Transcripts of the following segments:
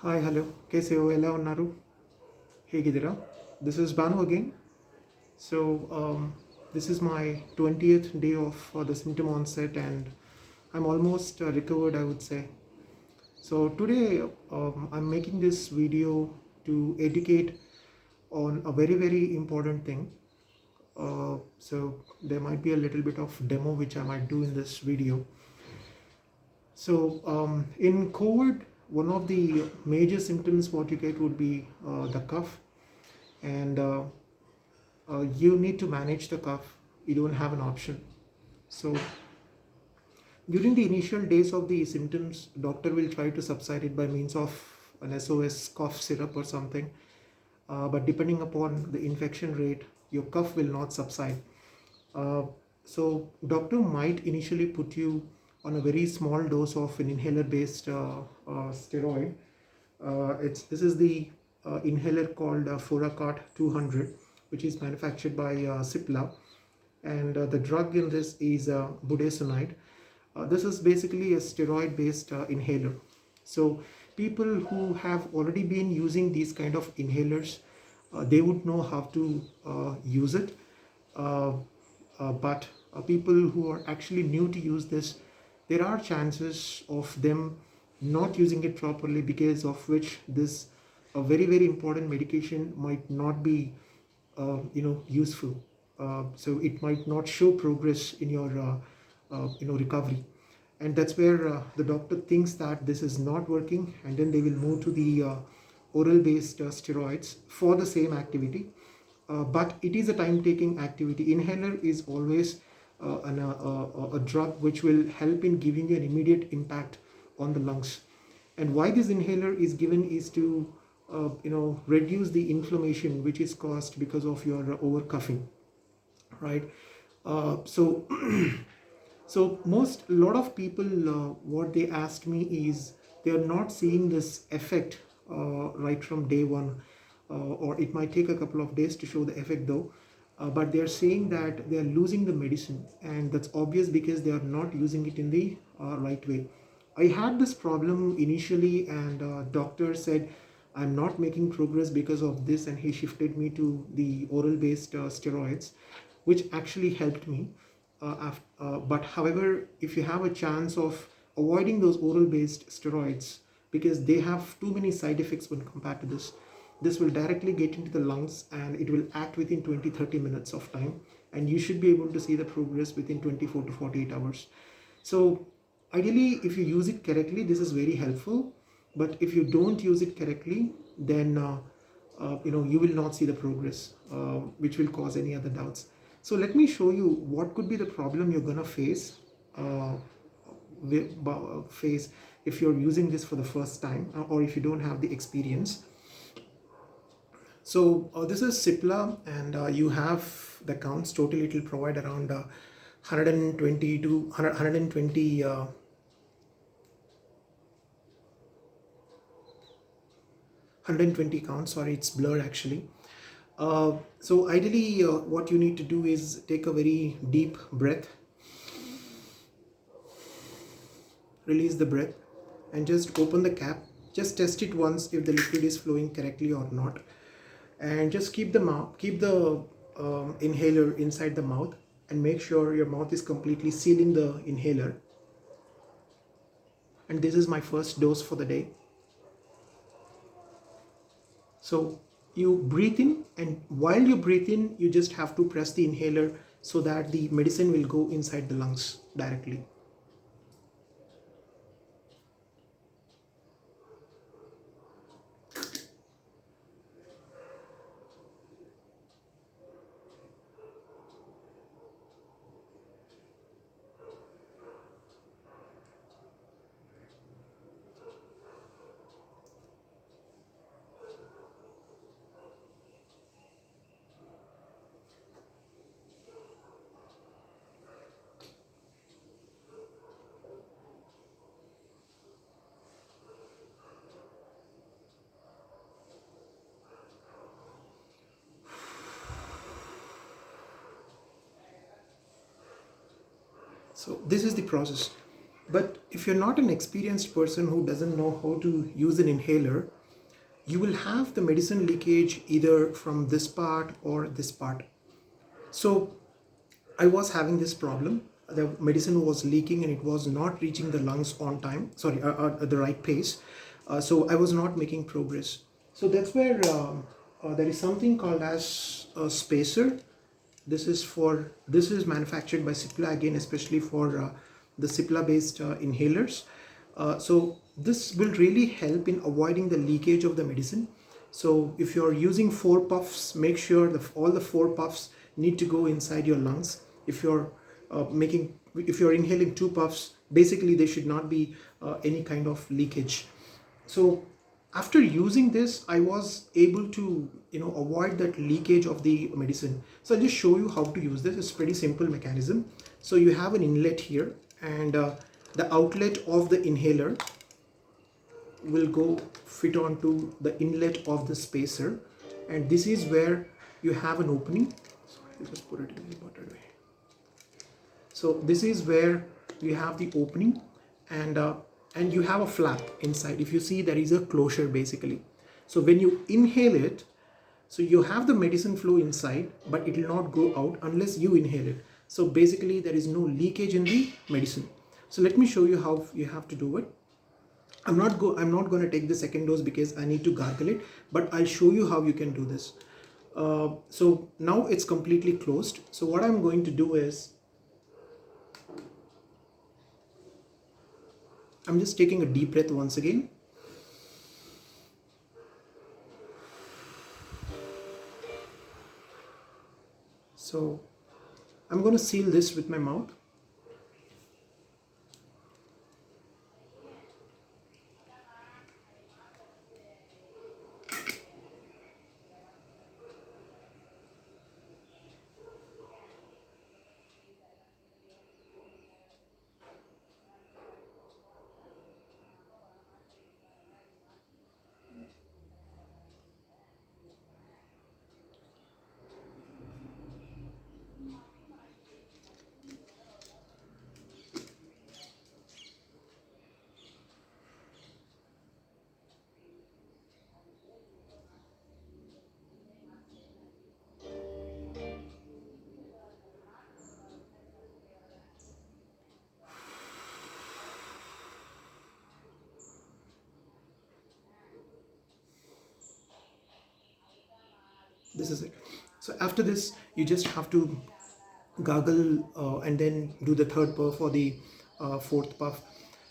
Hi hello ಕೇಸೆಯೋ ಎಲ್ಲ ಉన్నారు ಹೇಗಿದ್ದೀರಾ this is Banu again so this is my 20th day of the symptom onset and I'm almost recovered, I would say. So today I'm making this video to educate on a very very important thing. So there might be a little bit of demo which I might do in this video. So in COVID, one of the major symptoms what you get would be the cough, and you need to manage the cough. You don't have an option. So during the initial days of the symptoms, doctor will try to subside it by means of an SOS cough syrup or something. But depending upon the infection rate, your cough will not subside. So doctor might initially put you on a very small dose of an inhaler-based steroid. This is the inhaler called Foracort 200, which is manufactured by Cipla, and the drug in this is budesonide. This is basically a steroid-based inhaler. So people who have already been using these kind of inhalers, they would know how to use it. But people who are actually new to use this, there are chances of them not using it properly, because of which this a very very important medication might not be useful. So it might not show progress in your recovery, and that's where the doctor thinks that this is not working, and then they will move to the oral based steroids for the same activity. But it is a time taking activity. Inhaler is always a drug which will help in giving you an immediate impact on the lungs. And why this inhaler is given is to reduce the inflammation which is caused because of your over coughing, right? So so a lot of people, what they asked me is they are not seeing this effect right from day one, or it might take a couple of days to show the effect though. But they are saying that they are losing the medicine, and that's obvious because they are not using it in the right way. I had this problem initially, and doctor said I'm not making progress because of this, and he shifted me to the oral based steroids, which actually helped me. But however, if you have a chance of avoiding those oral based steroids, because they have too many side effects when compared to this will directly get into the lungs, and it will act within 20-30 minutes of time, and you should be able to see the progress within 24 to 48 hours. So ideally, if you use it correctly, this is very helpful. But if you don't use it correctly, then you will not see the progress, which will cause any other doubts. So let me show you what could be the problem you're gonna face if you're using this for the first time, or if you don't have the experience. So this is Cipla, and you have the counts. Totally it will provide around 120 to 120 120 counts. Sorry, it's blurred actually. So ideally what you need to do is take a very deep breath, release the breath, and just open the cap. Just test it once if the liquid is flowing correctly or not, and just keep the inhaler inside the mouth, and make sure your mouth is completely sealing the inhaler. And this is my first dose for the day. So you breathe in, and while you breathe in, you just have to press the inhaler so that the medicine will go inside the lungs directly. So this is the process. But if you're not an experienced person who doesn't know how to use an inhaler, you will have the medicine leakage either from this part or this part. So I was having this problem. The medicine was leaking and it was not reaching the lungs on time, sorry, at the right pace. So I was not making progress. So that's where there is something called as a spacer. This is manufactured by Cipla, again, especially for the Cipla based inhalers. So this will really help in avoiding the leakage of the medicine. So if you're using 4 puffs, make sure all the 4 puffs need to go inside your lungs. If you're inhaling 2 puffs, basically there should not be any kind of leakage. So after using this, I was able to avoid that leakage of the medicine. So I'll just show you how to use this. It's pretty simple mechanism. So you have an inlet here, and the outlet of the inhaler will go fit onto the inlet of the spacer, and this is where you have an opening. So I'll just put it in the buttered way. So this is where you have the opening, and you have a flap inside. If you see, there is a closure basically. So when you inhale it, so you have the medicine flow inside, but it will not go out unless you inhale it. So basically there is no leakage in the medicine. So let me show you how you have to do it. I'm not going to take the second dose because I need to gargle it, but I'll show you how you can do this. So now it's completely closed. So what I'm going to do is, I'm just taking a deep breath once again. So I'm going to seal this with my mouth. This is it. So after this, you just have to gargle and then do the third puff or the fourth puff.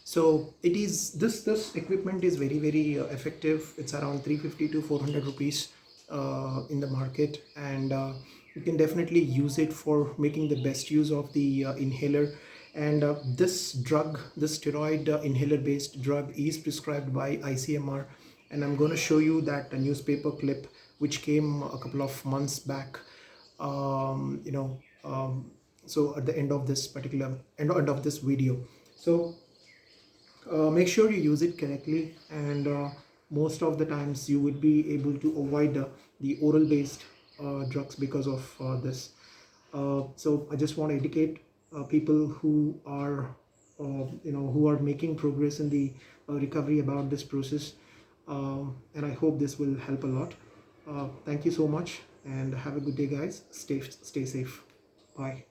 So it is this equipment is very effective. It's around 350 to 400 rupees in the market, and you can definitely use it for making the best use of the inhaler. And this drug, this steroid inhaler based drug, is prescribed by ICMR, and I'm going to show you that a newspaper clip which came a couple of months back. So at the end of this end of this video, so make sure you use it correctly, and most of the times you would be able to avoid the oral based drugs because of this. So I just want to educate people who are who are making progress in the recovery about this process, and I hope this will help a lot. Thank you so much, and have a good day, guys. Stay safe. Bye.